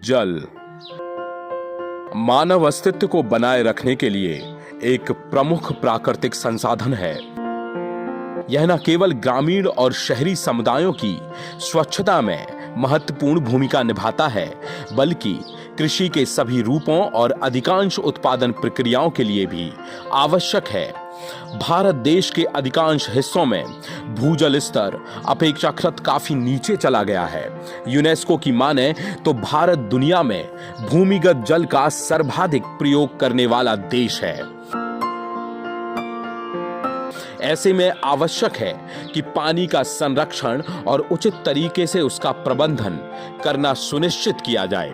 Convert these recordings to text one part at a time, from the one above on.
जल मानव अस्तित्व को बनाए रखने के लिए एक प्रमुख प्राकृतिक संसाधन है। यह न केवल ग्रामीण और शहरी समुदायों की स्वच्छता में महत्वपूर्ण भूमिका निभाता है, बल्कि कृषि के सभी रूपों और अधिकांश उत्पादन प्रक्रियाओं के लिए भी आवश्यक है। भारत देश के अधिकांश हिस्सों में भूजल स्तर अपेक्षाकृत काफी नीचे चला गया है। यूनेस्को की माने तो भारत दुनिया में भूमिगत जल का सर्वाधिक प्रयोग करने वाला देश है। ऐसे में आवश्यक है कि पानी का संरक्षण और उचित तरीके से उसका प्रबंधन करना सुनिश्चित किया जाए,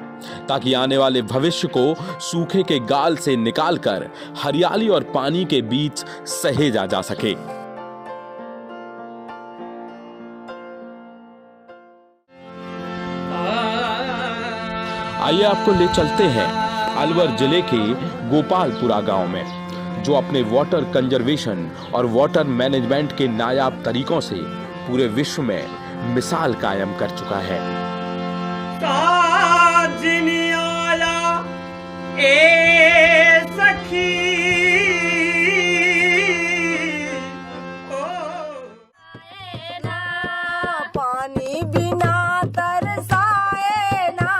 ताकि आने वाले भविष्य को सूखे के गाल से निकालकर हरियाली और पानी के बीच सहेजा जा सके। आइए आपको ले चलते हैं अलवर जिले के गोपालपुरा गांव में, जो अपने वाटर कंजर्वेशन और वाटर मैनेजमेंट के नायाब तरीकों से पूरे विश्व में मिसाल कायम कर चुका है। पानी बिना तरसाए ना,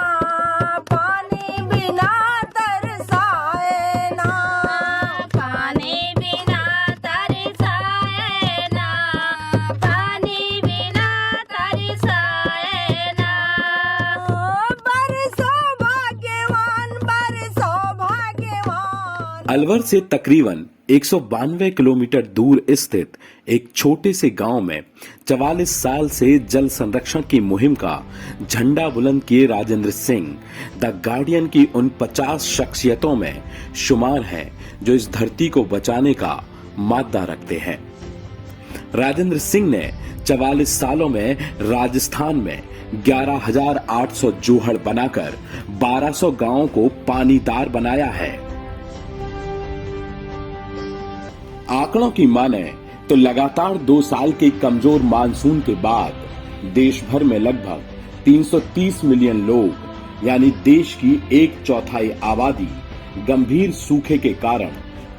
पानी बिना तरसाए ना, पानी बिना तरसाए ना, पानी बिना तरसाए ना। बरसों भाग्यवान, बरसों भाग्यवान। अलवर से तकरीबन 192 किलोमीटर दूर स्थित एक छोटे से गांव में 44 साल से जल संरक्षण की मुहिम का झंडा बुलंद किए राजेंद्र सिंह द गार्डियन की उन 50 शख्सियतों में शुमार हैं जो इस धरती को बचाने का मादा रखते हैं। राजेंद्र सिंह ने 44 सालों में राजस्थान में 11,800 जोहड़ बनाकर 1200 गांवों को पानीदार बनाया है। आंकड़ों की माने तो लगातार 2 साल के कमजोर मानसून के बाद देश भर में लगभग 330 मिलियन लोग यानी देश की 1/4 आबादी गंभीर सूखे के कारण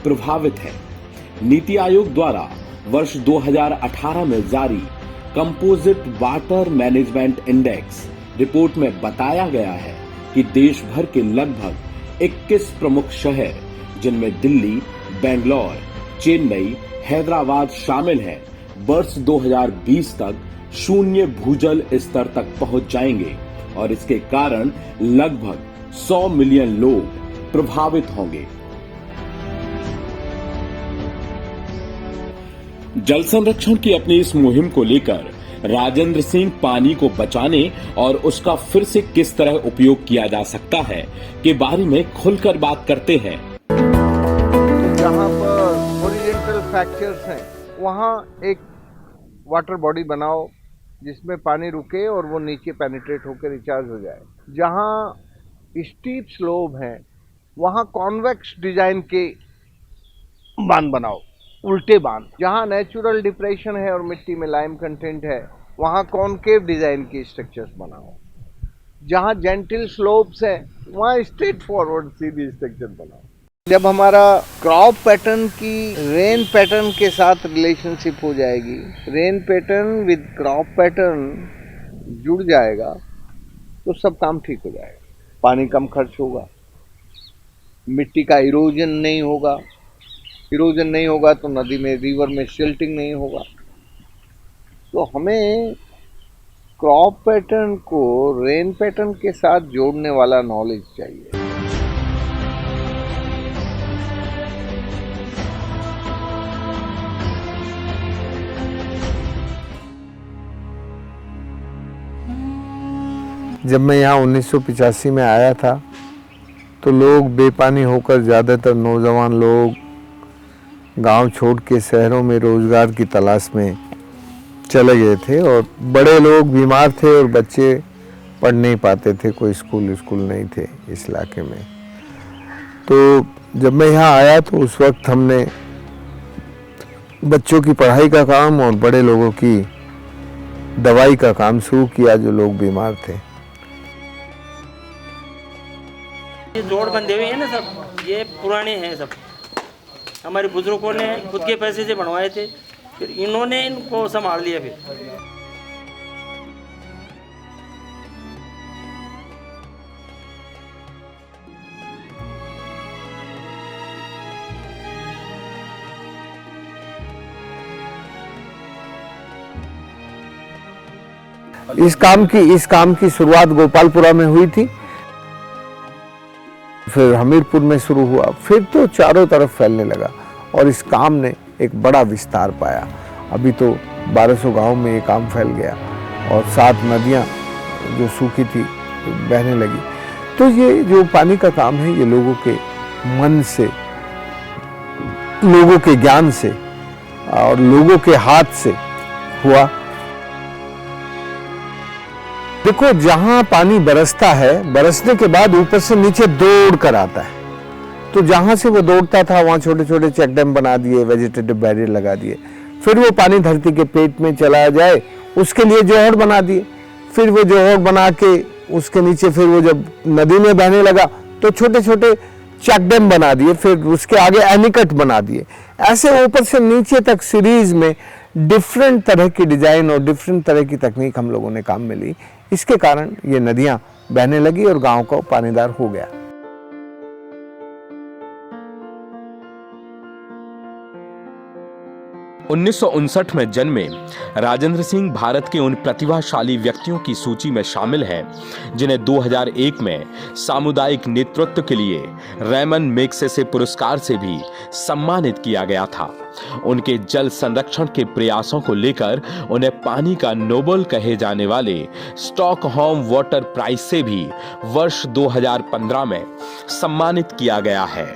प्रभावित है। नीति आयोग द्वारा वर्ष 2018 में जारी composite water management index report में बताया गया है कि देश भर के लगभग 21 प्रमुख शहर, जिनमें दिल्ली, बेंगलोर, चेन्नई, हैदराबाद शामिल हैं, वर्ष 2020 तक शून्य भूजल स्तर तक पहुंच जाएंगे और इसके कारण लगभग 100 मिलियन लोग प्रभावित होंगे। जल संरक्षण की अपनी इस मुहिम को लेकर राजेंद्र सिंह पानी को बचाने और उसका फिर से किस तरह उपयोग किया जा सकता है के बारे में खुलकर बात करते हैं। जहाँ पर हॉरिजॉन्टल फ्रैक्चर्स हैं, वहाँ एक वाटर बॉडी बनाओ जिसमें पानी रुके और वो नीचे पेनिट्रेट होकर रिचार्ज हो जाए। जहाँ स्टीप स्लोप हैं, वहाँ कॉन्वेक्स डिजाइन के बांध बनाओ, उल्टे बांध। जहाँ नेचुरल डिप्रेशन है और मिट्टी में लाइम कंटेंट है, वहाँ कॉनकेव डिजाइन के स्ट्रक्चर्स बनाओ। जहाँ जेंटल स्लोप्स हैं, वहाँ स्ट्रेट फॉरवर्ड सीधी स्ट्रक्चर बनाओ। जब हमारा क्रॉप पैटर्न की रेन पैटर्न के साथ रिलेशनशिप हो जाएगी, rain pattern with crop pattern जुड़ जाएगा, तो सब काम ठीक हो जाएगा। पानी कम खर्च होगा, मिट्टी का इरोजन नहीं होगा। इरोजन नहीं होगा तो नदी में, रिवर में सिल्टिंग नहीं होगा। तो हमें क्रॉप पैटर्न को रेन पैटर्न के साथ जोड़ने वाला नॉलेज चाहिए। जब मैं यहाँ 1985 में आया था तो लोग बेपानी होकर, ज़्यादातर नौजवान लोग गांव छोड़ के शहरों में रोज़गार की तलाश में चले गए थे और बड़े लोग बीमार थे और बच्चे पढ़ नहीं पाते थे, कोई स्कूल नहीं थे इस इलाके में। तो जब मैं यहाँ आया तो उस वक्त हमने बच्चों की पढ़ाई का काम और बड़े लोगों की दवाई का काम शुरू किया जो लोग बीमार थे। ये जोड़ बंधे हुए हैं ना सब, ये पुराने हैं सब, हमारे बुजुर्गों ने खुद के पैसे से बनवाए थे, फिर इन्होंने इनको संभाल लिया। फिर इस काम की शुरुआत गोपालपुरा में हुई थी, फिर हमीरपुर में शुरू हुआ, फिर तो चारों तरफ फैलने लगा और इस काम ने एक बड़ा विस्तार पाया। अभी तो 1200 गांव में ये काम फैल गया और 7 नदियां जो सूखी थी बहने लगी। तो ये जो पानी का काम है, ये लोगों के मन से, लोगों के ज्ञान से और लोगों के हाथ से हुआ। देखो, जहां पानी बरसता है, बरसने के बाद ऊपर से नीचे दौड़ कर आता है, तो जहां से वो दौड़ता था वहां छोटे छोटे चेक डैम बना दिए, वेजिटेटिव बैरियर लगा दिए। फिर वो पानी धरती के पेट में चला जाए उसके लिए जोहड़ बना दिए। फिर वो जोहड़ बना के उसके नीचे फिर वो जब नदी में बहने लगा तो छोटे छोटे चेक डैम बना दिए, फिर उसके आगे एनीकट बना दिए। ऐसे ऊपर से नीचे तक सीरीज में डिफरेंट तरह की डिजाइन और डिफरेंट तरह की तकनीक हम लोगों ने काम में ली। इसके कारण ये नदियां बहने लगी और गांव को पानीदार हो गया। 1959 में जन्मे राजेंद्र सिंह भारत के उन प्रतिभाशाली व्यक्तियों की सूची में शामिल हैं जिन्हें 2001 में सामुदायिक नेतृत्व के लिए रैमन मैग्सेसे पुरस्कार से भी सम्मानित किया गया था। उनके जल संरक्षण के प्रयासों को लेकर उन्हें पानी का नोबेल कहे जाने वाले स्टॉकहोम वाटर प्राइज से भी वर्ष 2015 में सम्मानित किया गया है।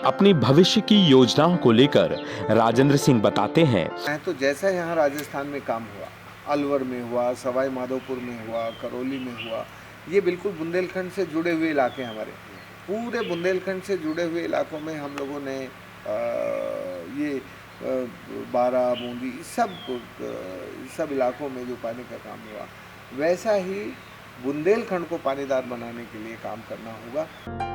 अपनी भविष्य की योजनाओं को लेकर राजेंद्र सिंह बताते हैं, तो जैसा यहाँ राजस्थान में काम हुआ, अलवर में हुआ, सवाई माधोपुर में हुआ, करौली में हुआ, ये बिल्कुल बुंदेलखंड से जुड़े हुए इलाके हैं। हमारे पूरे बुंदेलखंड से जुड़े हुए इलाकों में हम लोगों ने ये बारा, बूंदी, सब इलाकों में जो पानी का काम हुआ, वैसा ही बुंदेलखंड को पानीदार बनाने के लिए काम करना होगा।